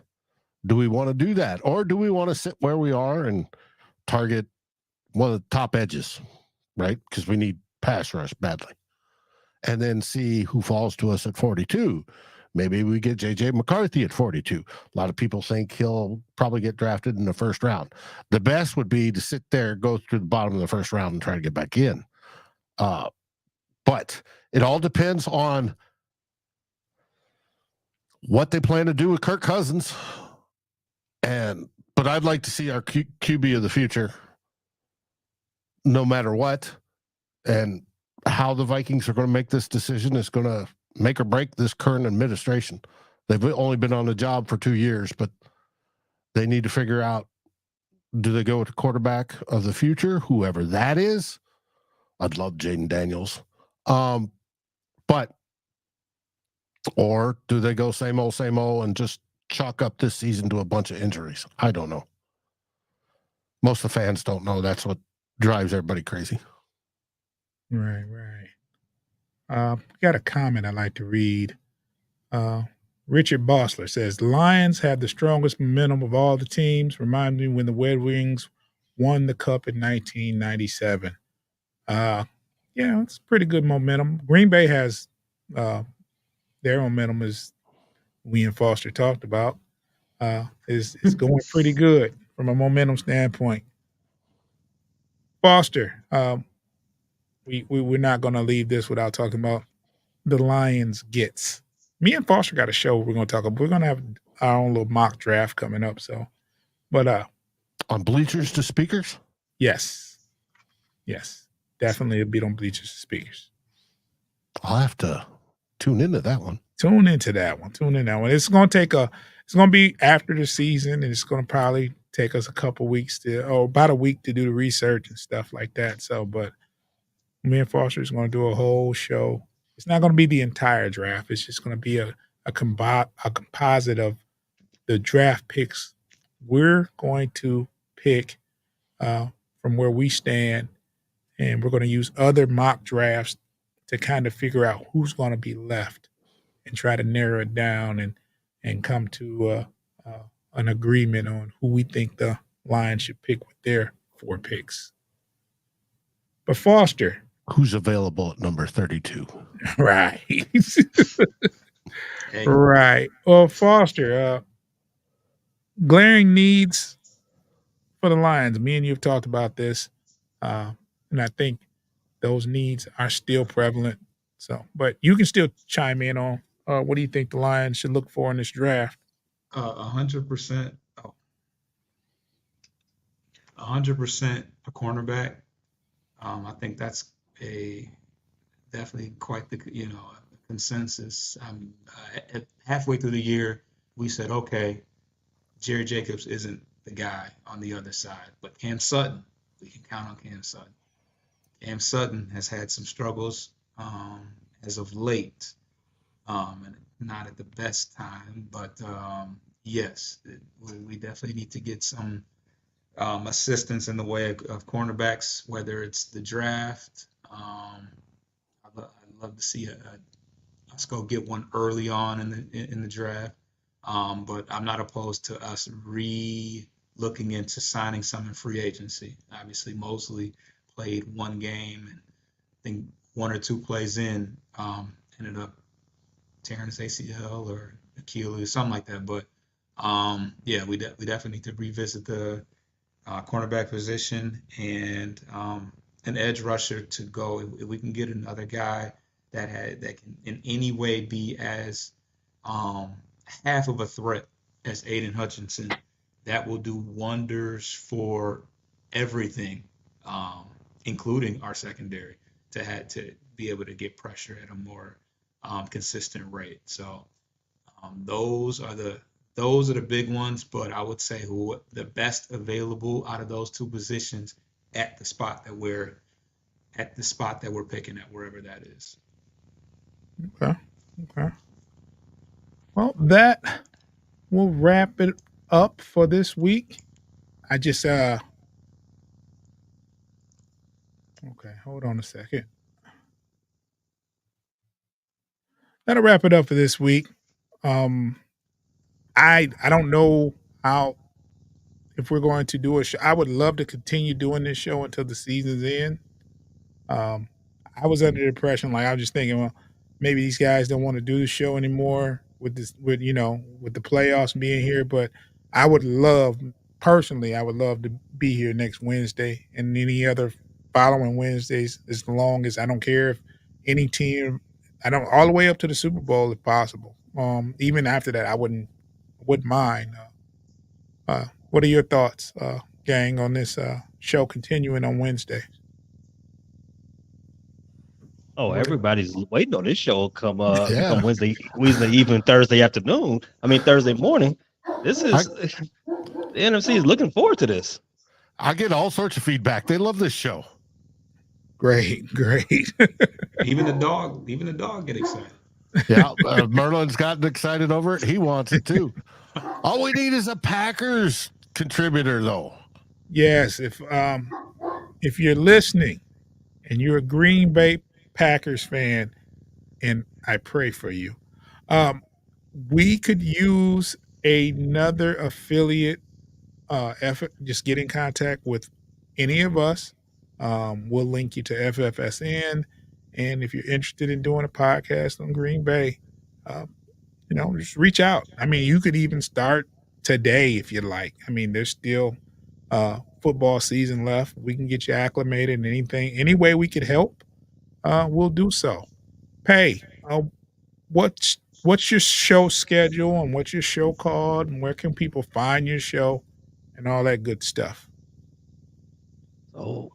Do we want to do that, or do we want to sit where we are and target one of the top edges, right? Because we need pass rush badly, and then see who falls to us at 42. Maybe we get J.J. McCarthy at 42. A lot of people think he'll probably get drafted in the first round. The best would be to sit there, go through the bottom of the first round and try to get back in. But it all depends on what they plan to do with Kirk Cousins. But I'd like to see our QB of the future no matter what. And how the Vikings are going to make this decision is going to make or break this current administration. They've only been on the job for 2 years, but they need to figure out, do they go with the quarterback of the future, whoever that is? I'd love Jaden Daniels. Or do they go same old, and just chalk up this season to a bunch of injuries? I don't know. Most of the fans don't know. That's what drives everybody crazy. Right. Got a comment I'd like to read. Richard Bossler says, Lions have the strongest momentum of all the teams. Remind me when the Red Wings won the Cup in 1997. It's pretty good momentum. Green Bay has their momentum, as we and Foster talked about, is going pretty good from a momentum standpoint. Foster, we're not going to leave this without talking about the Lions gets. Me and Foster got a show we're going to talk about. We're going to have our own little mock draft coming up. So, but On Bleachers to Speakers? yes, definitely it'll be on Bleachers to Speakers. I'll have to tune into that one. Tune into that one. It's going to be after the season, and it's going to probably take us about a week to do the research and stuff like that. So, but me and Foster is going to do a whole show. It's not going to be the entire draft. It's just going to be a composite of the draft picks. We're going to pick from where we stand, and we're going to use other mock drafts to kind of figure out who's going to be left and try to narrow it down and come to an agreement on who we think the Lions should pick with their 4 picks. But Foster. Who's available at number 32? Right. Hey, Right. Well, Foster, glaring needs for the Lions. Me and you have talked about this, and I think those needs are still prevalent. So, but you can still chime in on what do you think the Lions should look for in this draft? 100%. 100% a cornerback. I think that's definitely quite the consensus. Halfway through the year, we said, okay, Jerry Jacobs isn't the guy on the other side, but Cam Sutton, we can count on Cam Sutton. Cam Sutton has had some struggles as of late, and not at the best time, but yes, we definitely need to get some assistance in the way of cornerbacks, whether it's the draft. I'd love to see us go get one early on in the draft, but I'm not opposed to us looking into signing some in free agency. Obviously, Mosley played one game, and I think 1 or 2 plays in ended up tearing his ACL or Achilles, something like that. But yeah, we definitely need to revisit the cornerback position and an edge rusher to go. If we can get another guy that can in any way be as half of a threat as Aiden Hutchinson, that will do wonders for everything, including our secondary, to be able to get pressure at a more consistent rate. So those are the big ones, but I would say who the best available out of those 2 positions at the spot that we're picking at, wherever that is. Okay. Well, that will wrap it up for this week. I just okay, hold on a second. That'll wrap it up for this week. I don't know if we're going to do a show. I would love to continue doing this show until the season's end. I was under the impression, I was just thinking, well, maybe these guys don't want to do the show anymore with the playoffs being here. But I would love to be here next Wednesday and any other following Wednesdays, as long as I don't care if any team, all the way up to the Super Bowl if possible. Even after that, I wouldn't mind. What are your thoughts, gang, on this show continuing on Wednesday? Oh, everybody's waiting on this show come Yeah. come Wednesday evening, Thursday morning. This is the NFC is looking forward to this. I get all sorts of feedback. They love this show. Great. Even the dog get excited. Yeah, Merlin's gotten excited over it. He wants it too. All we need is a Packers contributor, though. Yes, if you're listening and you're a Green Bay Packers fan, and I pray for you, we could use another affiliate effort. Just get in contact with any of us. We'll link you to FFSN, and if you're interested in doing a podcast on Green Bay, just reach out. You could even start today if you'd like. There's still football season left. We can get you acclimated, and any way we could help, we'll do so. Pay, what what's your show schedule and what's your show called and where can people find your show and all that good stuff? So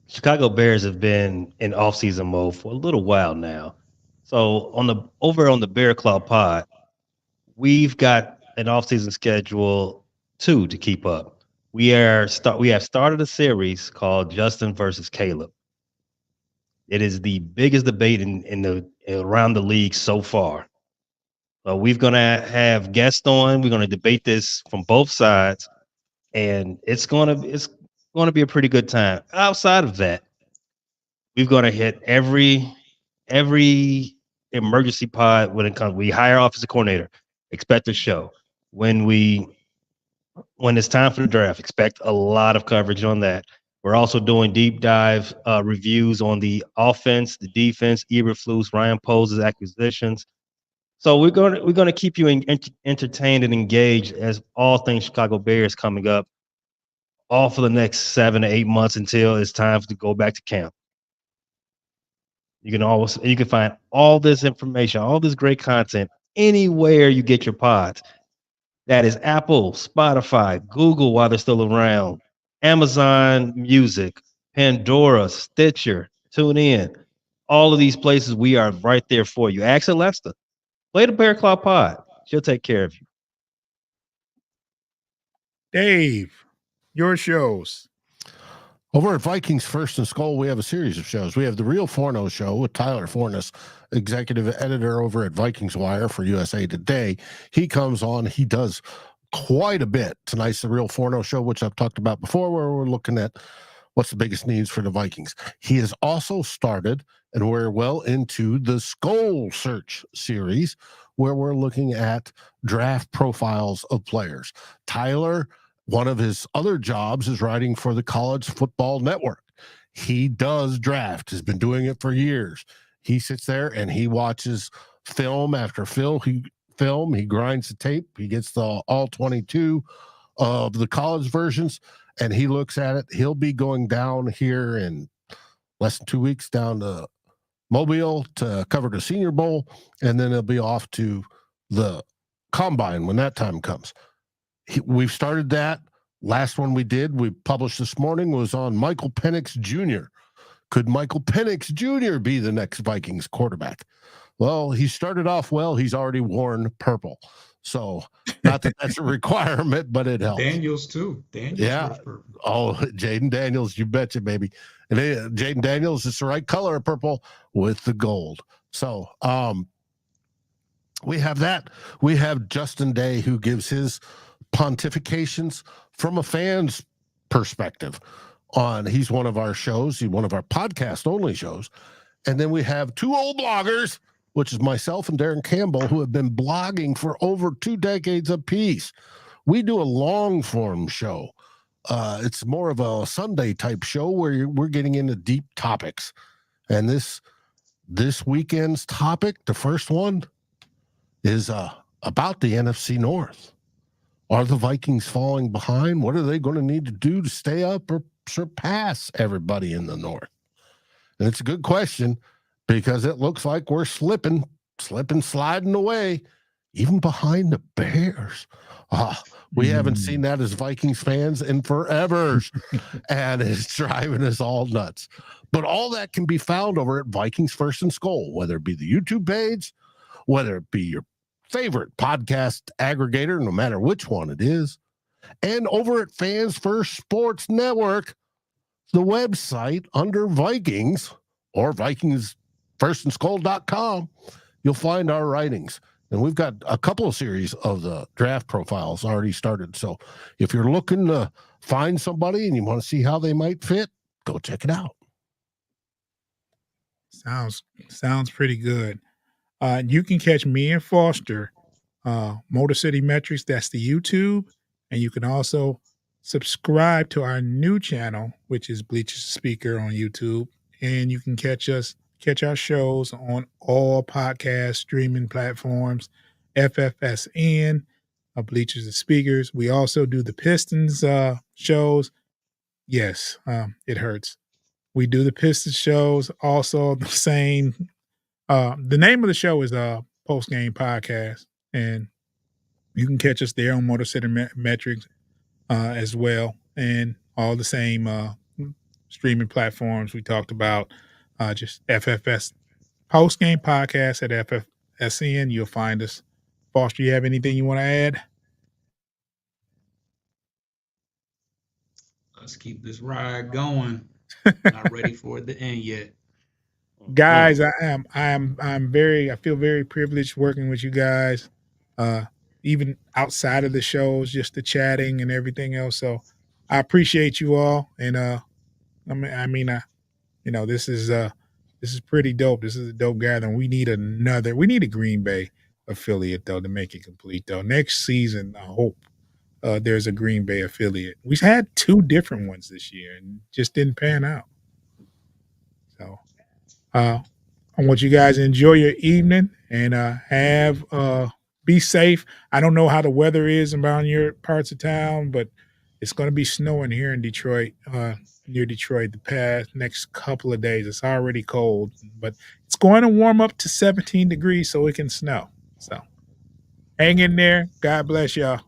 Chicago Bears have been in off-season mode for a little while now. So on the Bear Claw Pod, we've got an off-season schedule too to keep up. We have started a series called Justin versus Caleb. It is the biggest debate in the around the league so far. We're gonna have guests on. We're gonna debate this from both sides, and it's gonna be a pretty good time. Outside of that, we're gonna hit every emergency pod when it comes. We hire offensive coordinator. Expect a show when it's time for the draft. Expect a lot of coverage on that. We're also doing deep dive reviews on the offense, the defense, Eberflus, Ryan Poles' acquisitions. So we're gonna keep you entertained and engaged as all things Chicago Bears coming up, all for the next 7 to 8 months until it's time to go back to camp. You can find all this information, all this great content anywhere you get your pods. That is Apple, Spotify, Google while they're still around, Amazon Music, Pandora, Stitcher, TuneIn. All of these places, we are right there for you. Ask Alexa, play the Bear Claw Pod. She'll take care of you. Dave, your shows. Over at Vikings First and Skull, we have a series of shows. We have the Real Forno Show with Tyler Fornes, executive editor over at Vikings Wire for USA Today. He comes on. He does quite a bit. Tonight's the Real Forno Show, which I've talked about before, where we're looking at what's the biggest needs for the Vikings. He has also started, and we're well into the Skull Search series, where we're looking at draft profiles of players. Tyler, one of his other jobs is writing for the College Football Network. He does draft, has been doing it for years. He sits there and he watches film after film. He grinds the tape. He gets the all 22 of the college versions, and he looks at it. He'll be going down here in less than 2 weeks down to Mobile to cover the Senior Bowl, and then he'll be off to the Combine when that time comes. We've started that. Last one we published this morning, was on Michael Penix Jr. Could Michael Penix Jr. be the next Vikings quarterback? Well, he started off well. He's already worn purple. So not that that's a requirement, but it helps. Daniels too. Daniels Yeah. Oh, Jaden Daniels, you betcha, baby. And Jaden Daniels is the right color of purple with the gold. So we have that. We have Justin Day, who gives his pontifications from a fan's perspective he's one of our shows. He's one of our podcast only shows. And then we have two old bloggers, which is myself and Darren Campbell, who have been blogging for over 2 decades apiece. We do a long form show. It's more of a Sunday type show where we're getting into deep topics. And this weekend's topic, the first one, is about the NFC North. Are the Vikings falling behind? What are they going to need to do to stay up or surpass everybody in the North? And it's a good question, because it looks like we're sliding away, even behind the Bears. We haven't seen that as Vikings fans in forever, and it's driving us all nuts. But all that can be found over at Vikings First and Skull, whether it be the YouTube page, whether it be your favorite podcast aggregator, no matter which one it is, and over at Fans First Sports Network, the website under Vikings or VikingsFirstandSkull.com, you'll find our writings. And we've got a couple of series of the draft profiles already started. So if you're looking to find somebody and you want to see how they might fit, go check it out. Sounds pretty good. You can catch me and Foster, Motor City Metrics. That's the YouTube. And you can also subscribe to our new channel, which is Bleachers Speaker on YouTube. And you can catch our shows on all podcast streaming platforms, FFSN, Bleachers and Speakers. We also do the Pistons shows. Yes, it hurts. We do the Pistons shows also the same. The name of the show is post game podcast, and you can catch us there on Motor City Metrics as well, and all the same streaming platforms we talked about. Just FFS post game podcast at FFSN. You'll find us. Foster, you have anything you want to add? Let's keep this ride going. Not ready for it to end yet. Guys, I feel very privileged working with you guys, even outside of the shows, just the chatting and everything else. So I appreciate you all, and this is pretty dope. This is a dope gathering. We need a Green Bay affiliate though to make it complete though. Next season, I hope there's a Green Bay affiliate. We've had 2 different ones this year and just didn't pan out. So I want you guys to enjoy your evening and be safe. I don't know how the weather is around your parts of town, but it's going to be snowing here in Detroit, near Detroit, the next couple of days. It's already cold, but it's going to warm up to 17 degrees so it can snow. So hang in there. God bless y'all.